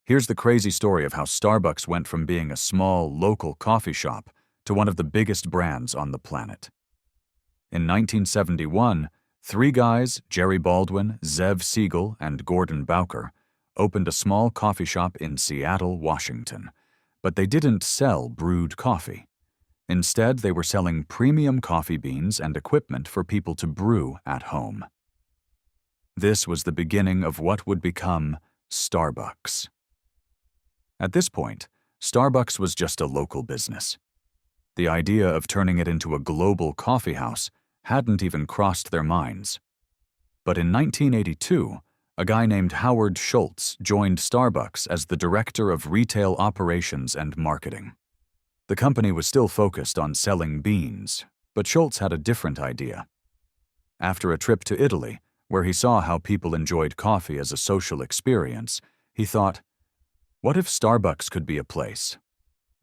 Here's the crazy story of how Starbucks went from being a small, local coffee shop to one of the biggest brands on the planet. In 1971, three guys, Jerry Baldwin, Zev Siegel, and Gordon Bowker, opened a small coffee shop in Seattle, Washington. But they didn't sell brewed coffee. Instead, they were selling premium coffee beans and equipment for people to brew at home. This was the beginning of what would become Starbucks. At this point, Starbucks was just a local business. The idea of turning it into a global coffee house hadn't even crossed their minds. But in 1982, a guy named Howard Schultz joined Starbucks as the director of retail operations and marketing. The company was still focused on selling beans, but Schultz had a different idea. After a trip to Italy, where he saw how people enjoyed coffee as a social experience, he thought, what if Starbucks could be a place?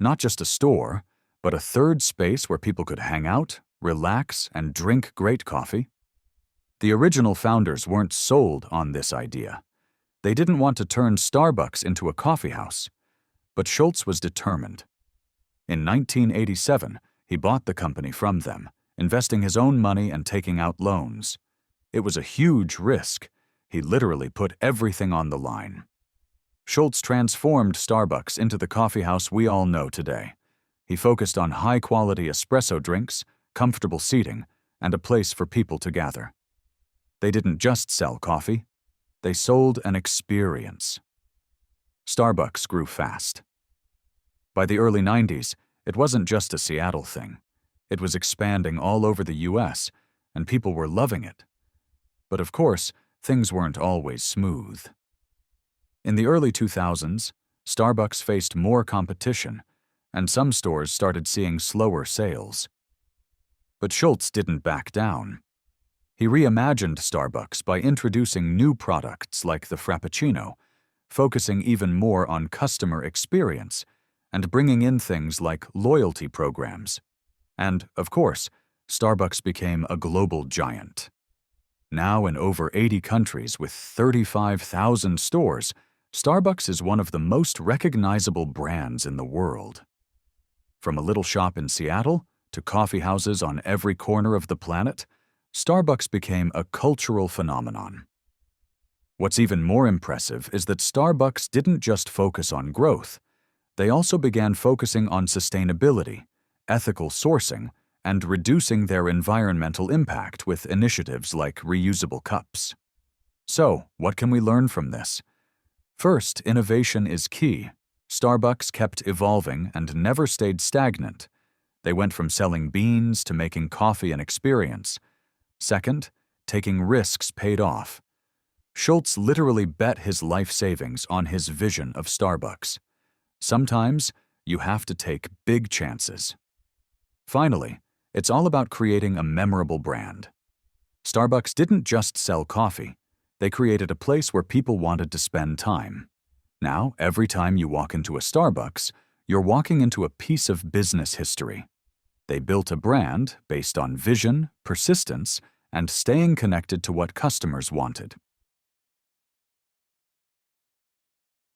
Not just a store, but a third space where people could hang out, relax, and drink great coffee? The original founders weren't sold on this idea. They didn't want to turn Starbucks into a coffee house. But Schultz was determined. In 1987, he bought the company from them, investing his own money and taking out loans. It was a huge risk. He literally put everything on the line. Schultz transformed Starbucks into the coffee house we all know today. He focused on high-quality espresso drinks, comfortable seating, and a place for people to gather. They didn't just sell coffee. They sold an experience. Starbucks grew fast. By the early 90s, it wasn't just a Seattle thing. It was expanding all over the U.S., and people were loving it. But of course, things weren't always smooth. In the early 2000s, Starbucks faced more competition, and some stores started seeing slower sales. But Schultz didn't back down. He reimagined Starbucks by introducing new products like the Frappuccino, focusing even more on customer experience, and bringing in things like loyalty programs. And, of course, Starbucks became a global giant. Now in over 80 countries with 35,000 stores, Starbucks is one of the most recognizable brands in the world. From a little shop in Seattle to coffee houses on every corner of the planet, Starbucks became a cultural phenomenon. What's even more impressive is that Starbucks didn't just focus on growth. They also began focusing on sustainability, ethical sourcing, and reducing their environmental impact with initiatives like reusable cups. So, what can we learn from this? First, innovation is key. Starbucks kept evolving and never stayed stagnant. They went from selling beans to making coffee an experience. Second, taking risks paid off. Schultz literally bet his life savings on his vision of Starbucks. Sometimes, you have to take big chances. Finally, it's all about creating a memorable brand. Starbucks didn't just sell coffee. They created a place where people wanted to spend time. Now, every time you walk into a Starbucks, you're walking into a piece of business history. They built a brand based on vision, persistence, and staying connected to what customers wanted.